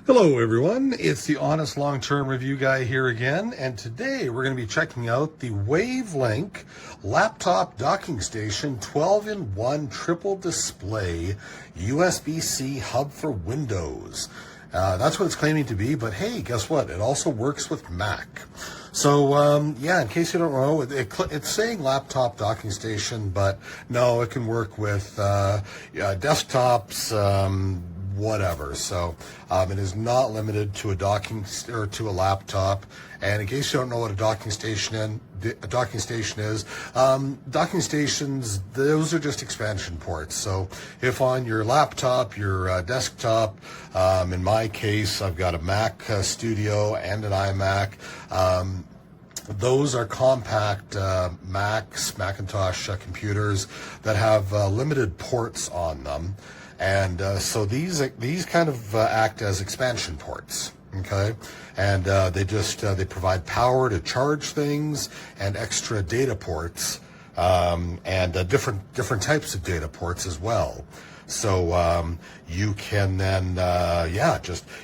Hello everyone, it's the Honest Long-Term Review Guy here again, and today we're going to be checking out the WAVLINK laptop docking station 12-in-1 triple display USB-C hub for Windows. That's what it's claiming to be, but hey, guess what? It also works with Mac. So yeah, in case you don't know, it's saying laptop docking station, but no, it can work with desktops, whatever. So it is not limited to a docking or to a laptop. And in case you don't know what a docking station is, docking stations, those are just expansion ports. So if on your laptop, your desktop, in my case, I've got a Mac Studio and an iMac. Those are compact Macintosh computers that have limited ports on them. And so these kind of act as expansion ports, okay? And they provide power to charge things and extra data ports, and different types of data ports as well. So you can then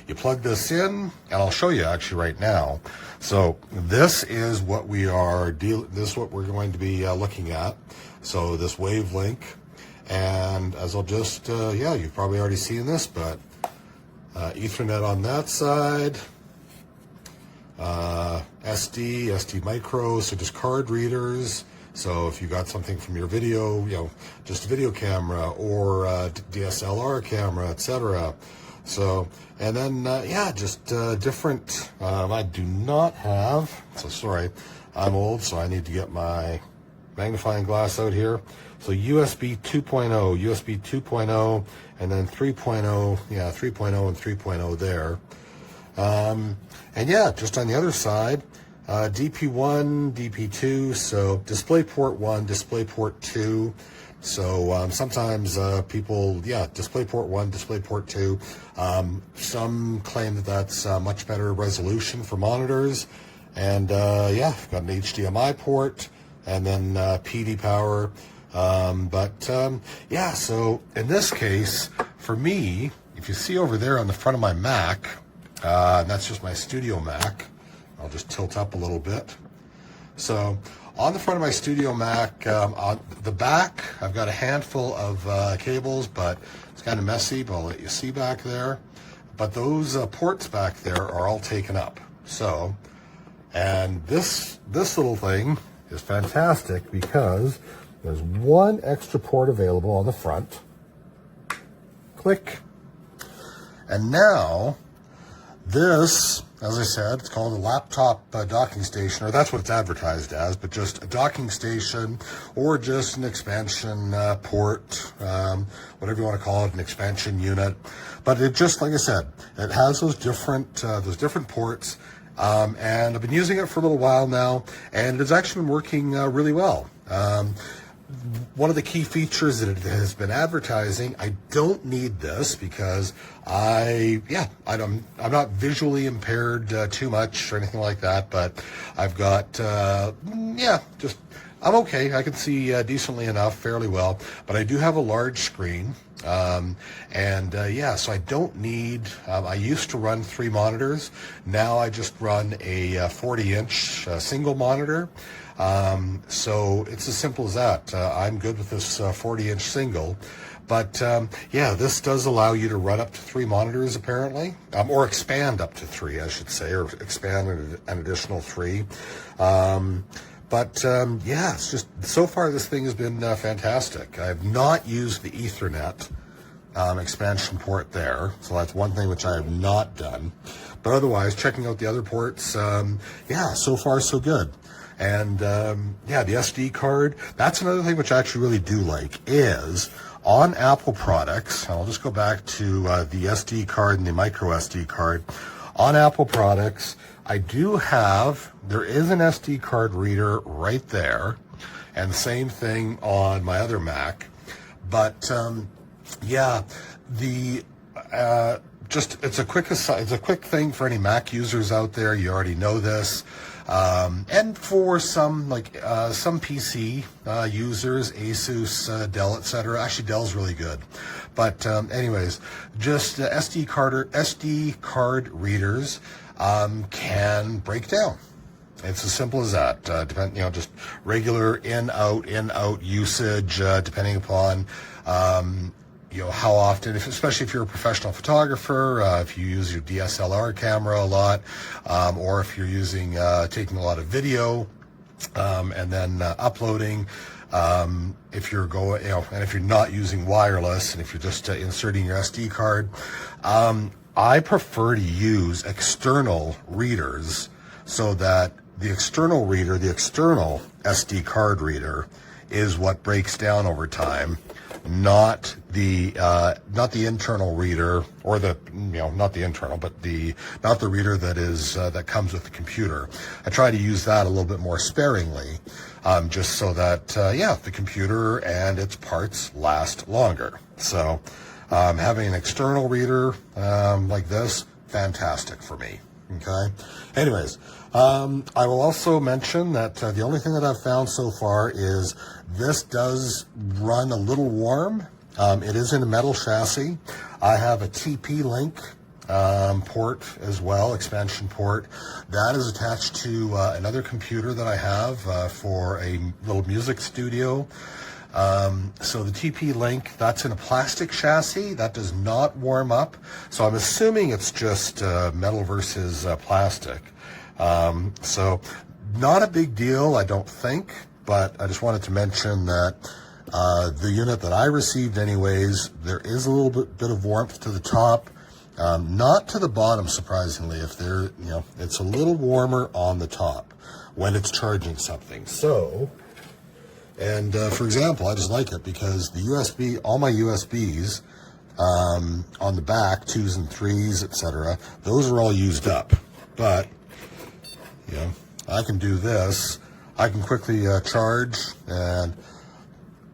you plug this in, and I'll show you actually right now. So this is what we're going to be looking at. So this WAVLINK. And as I'll just, you've probably already seen this, but Ethernet on that side, SD micro, so just card readers. So if you got something from your video, just a video camera or DSLR camera, etc. So, and then, just different, I do not have, so sorry, I'm old, so I need to get my magnifying glass out here. So USB 2.0, and then 3.0, 3.0 and 3.0 there. And just on the other side, DP1, DP2, so DisplayPort 1, DisplayPort 2. So sometimes people, DisplayPort 1, DisplayPort 2. Some claim that that's much better resolution for monitors. And got an HDMI port, and then PD power. So in this case, for me, if you see over there on the front of my Mac, and that's just my Studio Mac, I'll just tilt up a little bit. So on the front of my Studio Mac, on the back, I've got a handful of cables, but it's kind of messy, but I'll let you see back there. But those ports back there are all taken up. So, and this little thing is fantastic because there's one extra port available on the front. Click. And now, this, as I said, it's called a laptop docking station, or that's what it's advertised as, but just a docking station or just an expansion port, whatever you want to call it, an expansion unit. But it just, like I said, it has those different ports. And I've been using it for a little while now, and it's actually been working really well. One of the key features that it has been advertising, I don't need this because I'm not visually impaired too much or anything like that, but I've got, I'm okay. I can see decently enough, fairly well, but I do have a large screen. So I don't need, I used to run 3 monitors. Now I just run a 40-inch single monitor. So it's as simple as that. I'm good with this 40-inch single. But this does allow you to run up to 3 monitors apparently, or expand up to 3, I should say, or expand an additional 3. It's just, so far this thing has been fantastic. I have not used the Ethernet expansion port there, so that's one thing which I have not done. But otherwise, checking out the other ports, so far so good. And the SD card, that's another thing which I actually really do like, is on Apple products, and I'll just go back to the SD card and the micro SD card. On Apple products, there is an SD card reader right there, and same thing on my other Mac. But it's a quick thing for any Mac users out there. You already know this. And for some some PC users, Asus, Dell, etc. Actually, Dell's really good. But anyways, just SD card readers can break down. It's as simple as that. Just regular in-out usage, depending upon how often, especially if you're a professional photographer, if you use your DSLR camera a lot, or if you're taking a lot of video, and then uploading, if you're and if you're not using wireless, and if you're just inserting your SD card, I prefer to use external readers, so that the external reader, the external SD card reader, is what breaks down over time, not the internal reader, or not the reader that comes with the computer. I try to use that a little bit more sparingly, just so that the computer and its parts last longer. So having an external reader like this, fantastic for me. Okay. Anyways, I will also mention that the only thing that I've found so far is this does run a little warm. It is in a metal chassis. I have a TP-Link port as well, expansion port. That is attached to another computer that I have for a little music studio. So the TP-Link, that's in a plastic chassis. That does not warm up. So I'm assuming it's just metal versus plastic. So not a big deal, I don't think, but I just wanted to mention that the unit that I received anyways, there is a little bit of warmth to the top, not to the bottom, surprisingly. It's a little warmer on the top when it's charging something. So, and for example, I just like it because the all my USBs on the back, 2s and 3s, etc., those are all used up. But I can do this. I can quickly charge and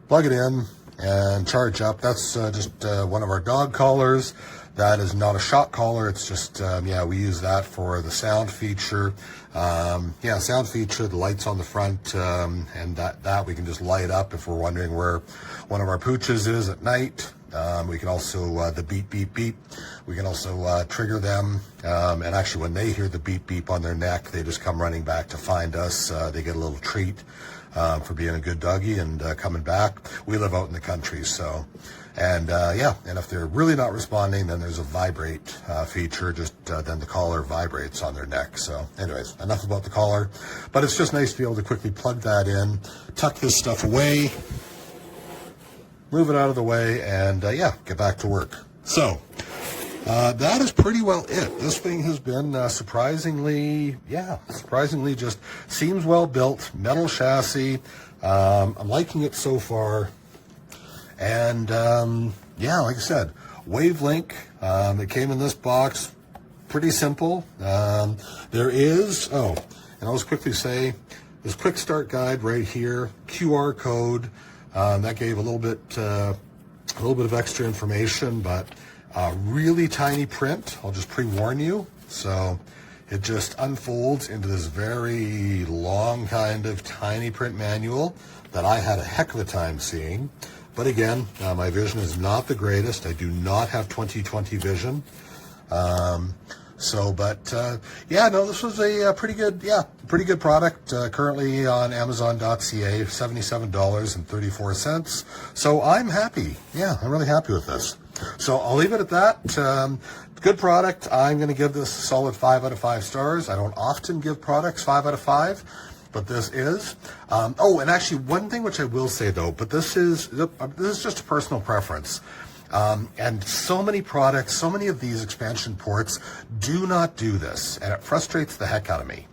plug it in and charge up. That's just one of our dog collars. That is not a shock collar. It's just, we use that for the sound feature. Sound feature, the lights on the front, and that we can just light up if we're wondering where one of our pooches is at night. We can also, the beep, beep, beep, we can also trigger them. And actually when they hear the beep, beep on their neck, they just come running back to find us. They get a little treat for being a good doggy and coming back. We live out in the country, so. And and if they're really not responding, then there's a vibrate feature, just then the collar vibrates on their neck. So anyways, enough about the collar, but it's just nice to be able to quickly plug that in, tuck this stuff away, move it out of the way, and get back to work. So that is pretty well it. This thing has been surprisingly just seems well built, metal chassis. I'm liking it so far. And like I said, WAVLINK, it came in this box, pretty simple. There is, and I'll just quickly say, this quick start guide right here, QR code, that gave a little bit of extra information, but really tiny print. I'll just pre-warn you. So it just unfolds into this very long kind of tiny print manual that I had a heck of a time seeing. But again, my vision is not the greatest. I do not have 20/20 vision. This was a pretty good product. Currently on Amazon.ca, $77.34. So I'm happy. Yeah, I'm really happy with this. So I'll leave it at that. Good product. I'm going to give this a solid 5 out of 5 stars. I don't often give products 5 out of 5. But this is. And actually one thing which I will say though, but this is just a personal preference. And so many products, so many of these expansion ports do not do this, and it frustrates the heck out of me.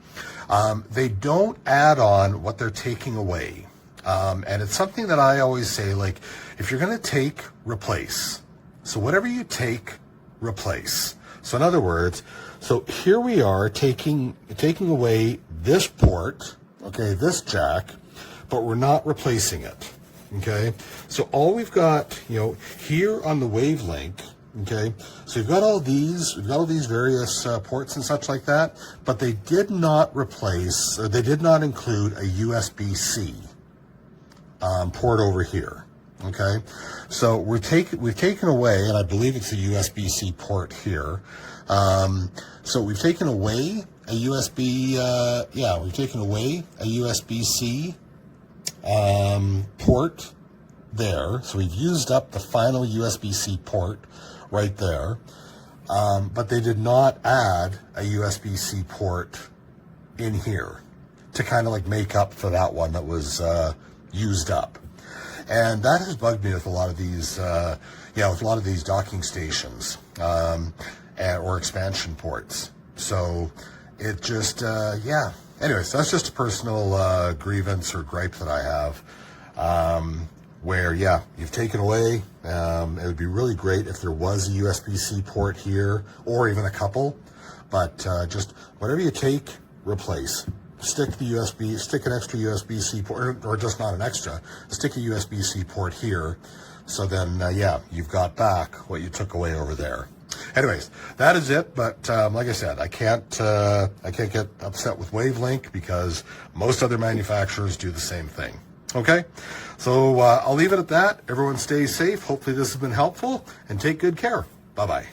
They don't add on what they're taking away. And it's something that I always say, like, if you're going to take, replace. So whatever you take, replace. So in other words, so here we are taking away this port, okay, this jack, but we're not replacing it, okay? So all we've got, here on the WAVLINK, Okay, so we've got all these various ports and such like that, but they did not replace, or they did not include a USB-C port over here. Okay, so we've taken away, and I believe it's a USB-C port here. So we've taken away a we've taken away a USB-C port there. So we've used up the final USB-C port right there. But they did not add a USB-C port in here to kind of like make up for that one that was used up. And that has bugged me with a lot of these, with a lot of these docking stations or expansion ports. So it just, Anyways, that's just a personal grievance or gripe that I have. Where, you've taken away, it would be really great if there was a USB-C port here, or even a couple, but just whatever you take, replace. Stick an extra USB-C port, or just not an extra, stick a USB-C port here, so then, you've got back what you took away over there. Anyways, that is it, but like I said, I can't get upset with WAVLINK because most other manufacturers do the same thing. Okay, so I'll leave it at that. Everyone stay safe. Hopefully this has been helpful, and take good care. Bye-bye.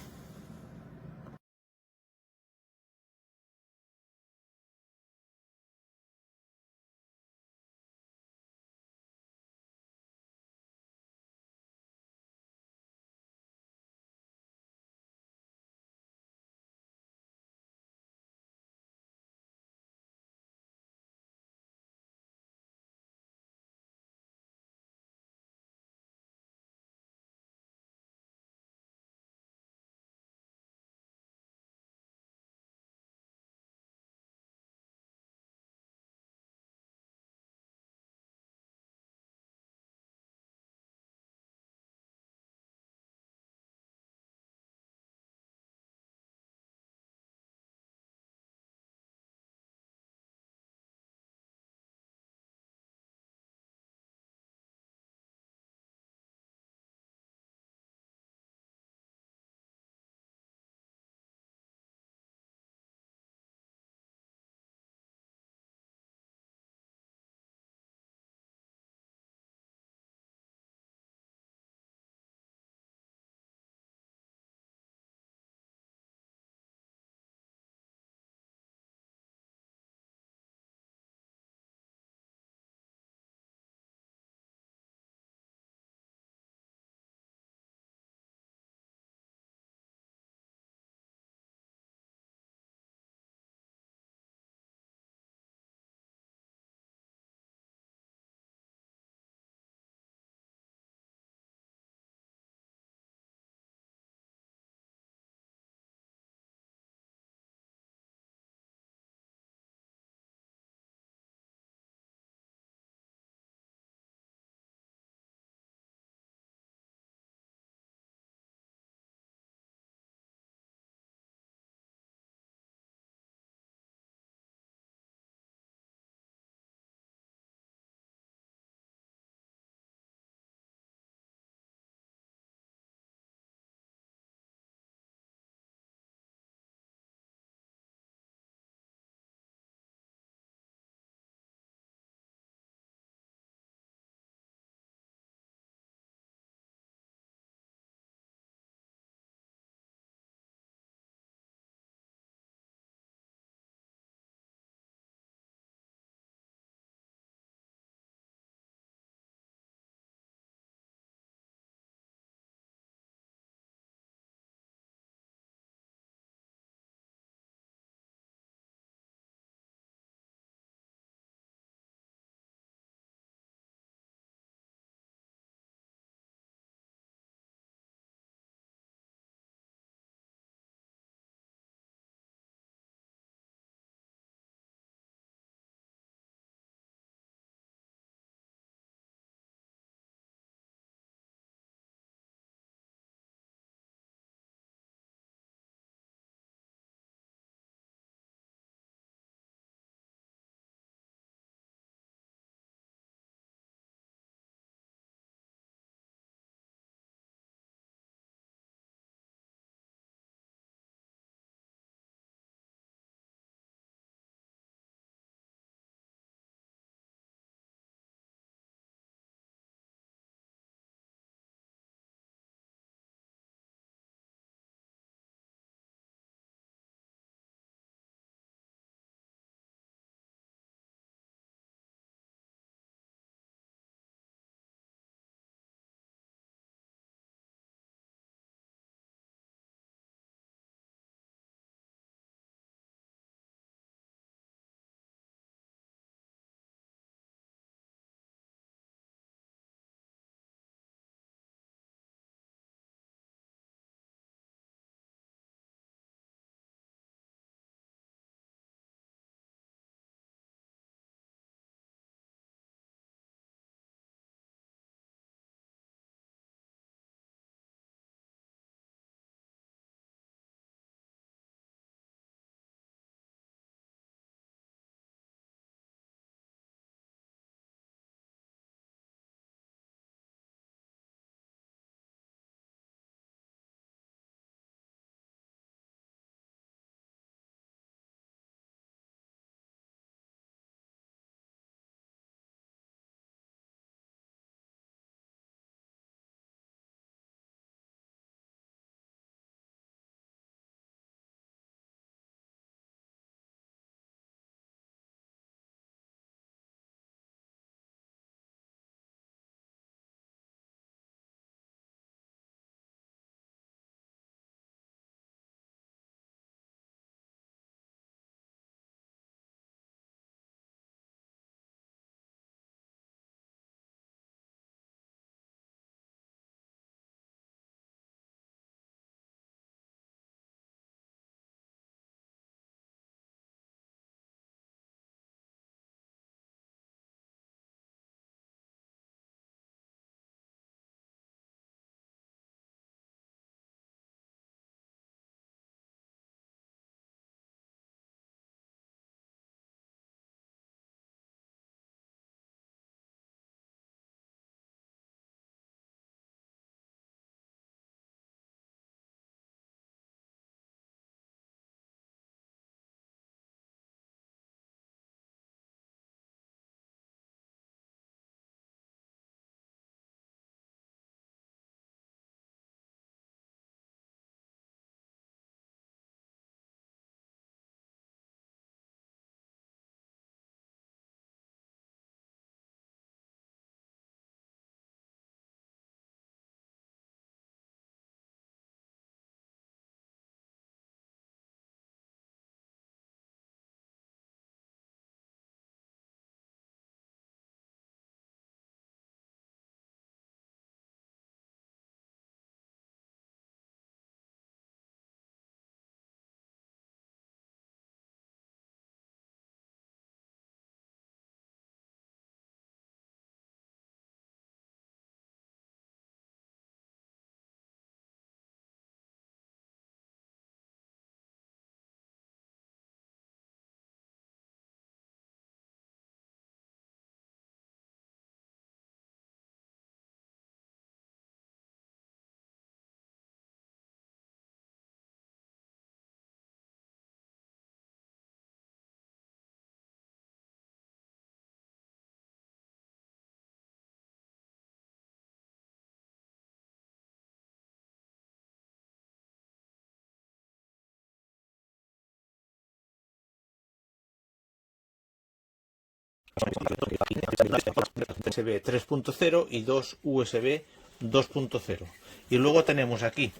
USB 3.0 y dos USB 2.0. Y luego tenemos aquí,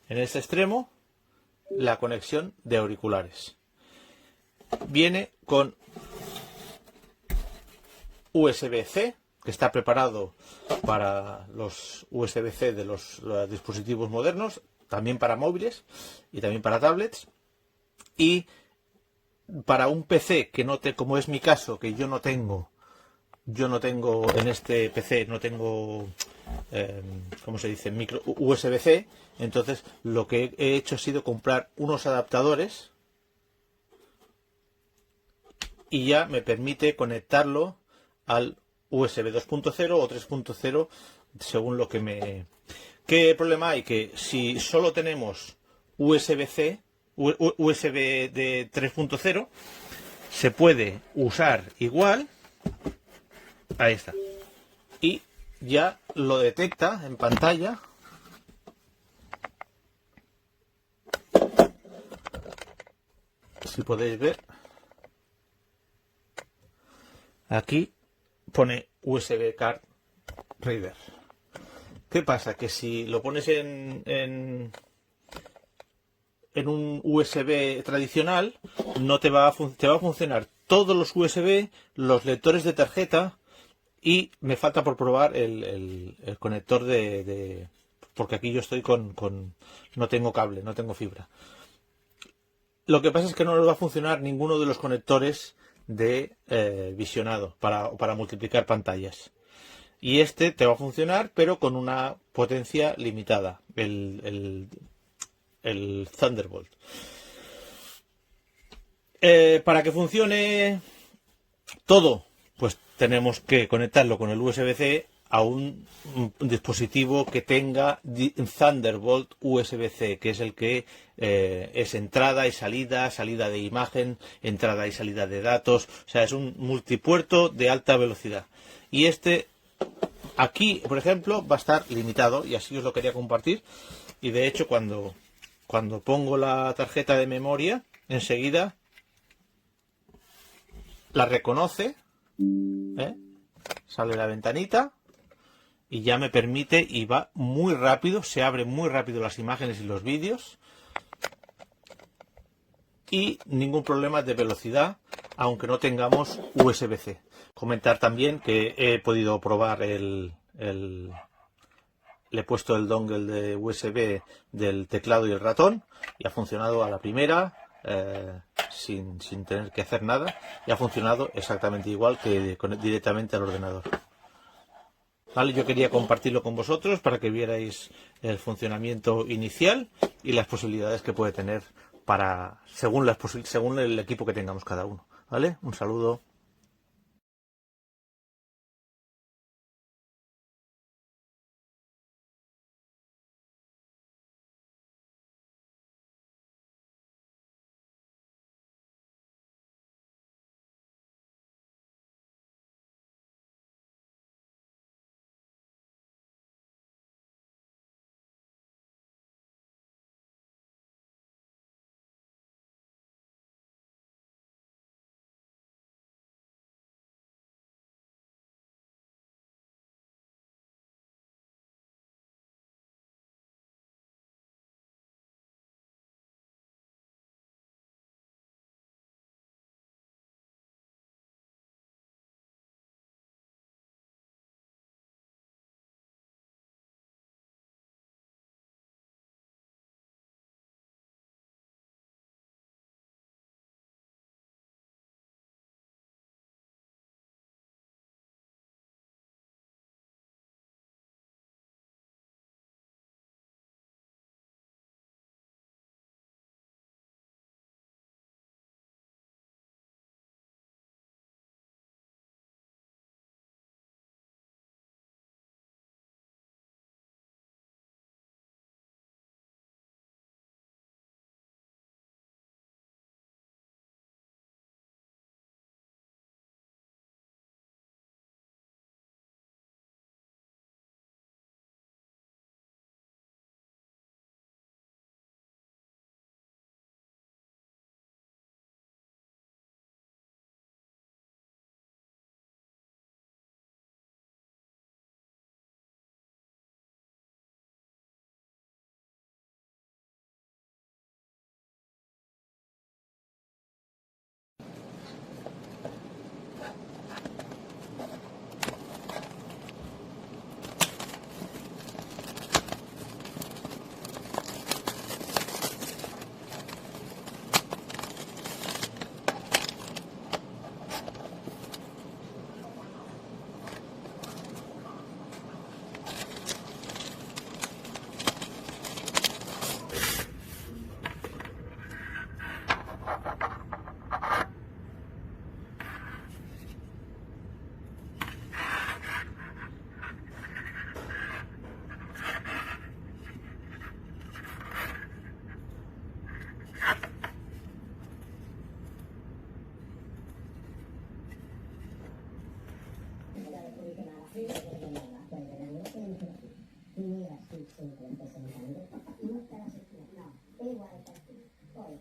en este extremo, la conexión de auriculares. Viene con USB-C, que está preparado para los USB-C de los dispositivos modernos, también para móviles y también para tablets. Y para un PC que no te, como es mi caso, que yo no tengo en este PC, no tengo, ¿cómo se dice? Micro USB-C. Entonces lo que he hecho ha sido comprar unos adaptadores y ya me permite conectarlo al USB 2.0 o 3.0 según lo que me... ¿Qué problema hay? Que si solo tenemos USB-C, USB de 3.0, se puede usar igual. Ahí está. Y ya lo detecta en pantalla. Si podéis ver. Aquí pone USB Card Reader. ¿Qué pasa? Que si lo pones en un USB tradicional, no te va a funcionar todos los USB, los lectores de tarjeta, y me falta por probar el conector porque aquí yo estoy no tengo cable, no tengo fibra. Lo que pasa es que no nos va a funcionar ninguno de los conectores de visionado para multiplicar pantallas. Y este te va a funcionar, pero con una potencia limitada, el Thunderbolt. Para que funcione todo, pues tenemos que conectarlo con el USB-C a un dispositivo que tenga Thunderbolt USB-C, que es el que es entrada y salida, salida de imagen, entrada y salida de datos. O sea, es un multipuerto de alta velocidad. Y este aquí, por ejemplo, va a estar limitado, y así os lo quería compartir. Y de hecho, cuando pongo la tarjeta de memoria, enseguida la reconoce, sale la ventanita y ya me permite, y va muy rápido, se abren muy rápido las imágenes y los vídeos, y ningún problema de velocidad, aunque no tengamos USB-C. Comentar también que he podido probar le he puesto el dongle de USB del teclado y el ratón, y ha funcionado a la primera, sin tener que hacer nada, y ha funcionado exactamente igual que directamente al ordenador. ¿Vale? Yo quería compartirlo con vosotros para que vierais el funcionamiento inicial y las posibilidades que puede tener según el equipo que tengamos cada uno. ¿Vale? Un saludo.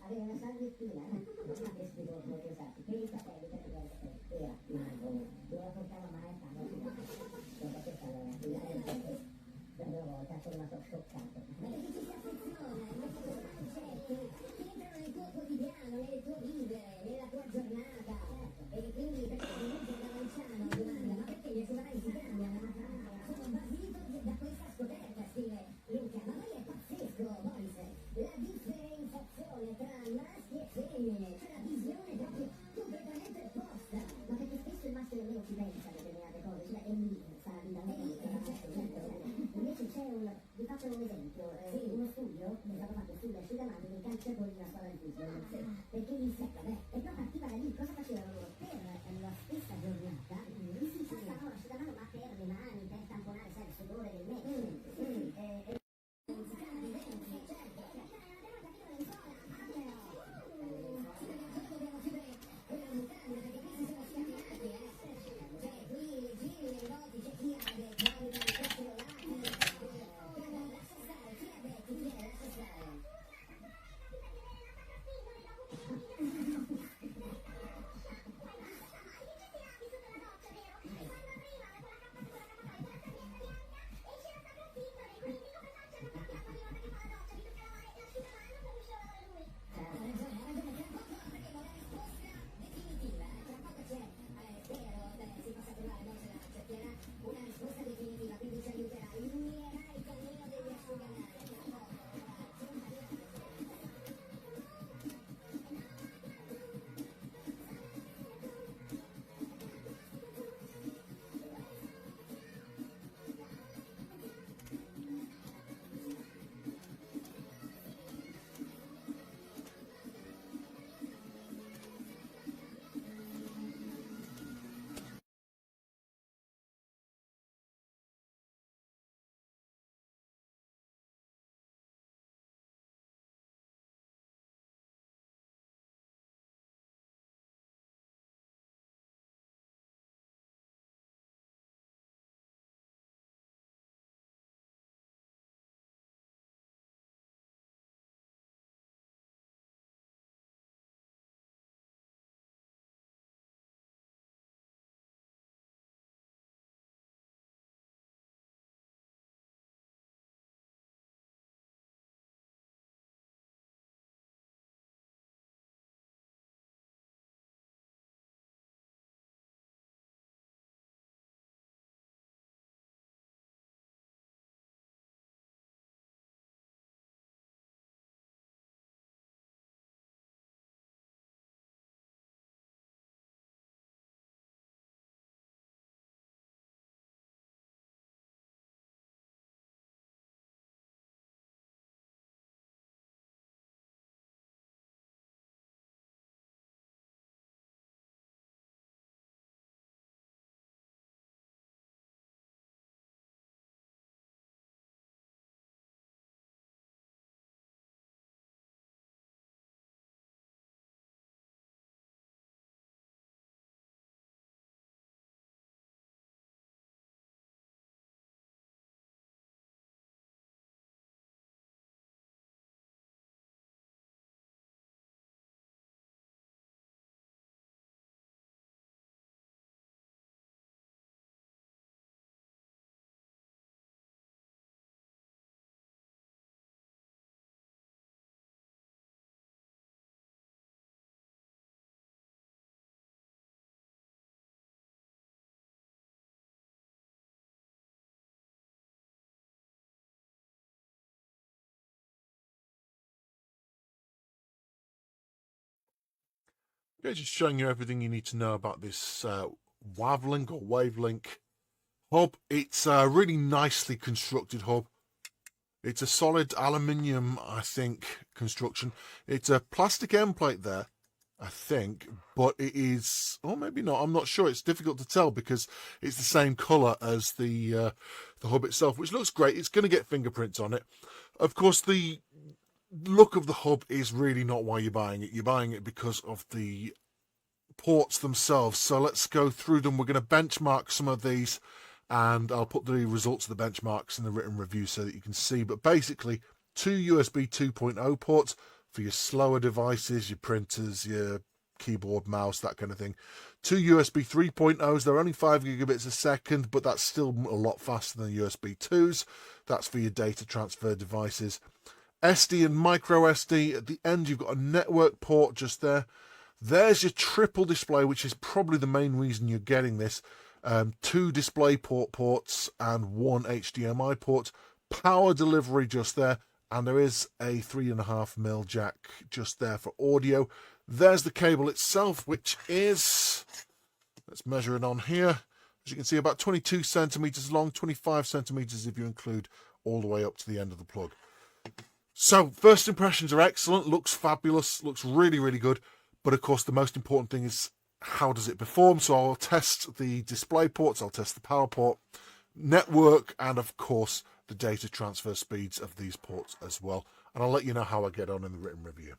aveva una salviettina, una vestito molto esatto, per i capelli, perché era mago, non la portava mai a casa, dopo che stava la prima volta sono rimasto scioccato. Ma perché ci si affeziona, certo, che entrano nel tuo quotidiano, nelle tue vivere, nella tua giornata, e quindi perché Luca da Lanciano domanda, ma perché gli esumani si cambiano? Sono basito da questa scoperta, scrive Luca, ma poi è pazzesco, Boris, la differenziazione tra maschi e femmine, cioè la visione proprio completamente opposta, ma perché spesso il maschio nemmeno ci pensa a determinate cose, cioè è lì, fa la vita invece c'è vi faccio un esempio, uno studio, è stato fatto sulle asciugamani dei calciatori di una squadra di football, perché gli e però partiva da lì, cosa facevano loro? Per la stessa giornata, si passavano l'asciugamano ma per le mani, per tamponare, sai, il sudore del mezzo. Okay, just showing you everything you need to know about this WAVLINK or WAVLINK hub. It's a really nicely constructed hub. It's a solid aluminium, I think, construction. It's a plastic end plate there, I think, but it is, or maybe not, I'm not sure. It's difficult to tell because it's the same colour as the hub itself, which looks great. It's going to get fingerprints on it. Of course, the look of the hub is really not why you're buying it. You're buying it because of the ports themselves. So let's go through them. We're going to benchmark some of these, and I'll put the results of the benchmarks in the written review so that you can see. But basically, two USB 2.0 ports, for your slower devices, your printers, your keyboard, mouse, that kind of thing. 2 USB 3.0s, they're only 5 gigabits a second, but that's still a lot faster than USB 2s. That's for your data transfer devices. SD and micro SD. At the end, you've got a network port just there. There's your triple display, which is probably the main reason you're getting this. 2 DisplayPort ports and 1 HDMI port. Power delivery just there. And there is a 3.5mm jack just there for audio. There's the cable itself, which is, let's measure it on here. As you can see, about 22 centimeters long, 25 centimeters if you include all the way up to the end of the plug. So first impressions are excellent, looks fabulous, looks really, really good. But of course, the most important thing is how does it perform? So I'll test the display ports, I'll test the power port, network, and of course, the data transfer speeds of these ports as well. And I'll let you know how I get on in the written review.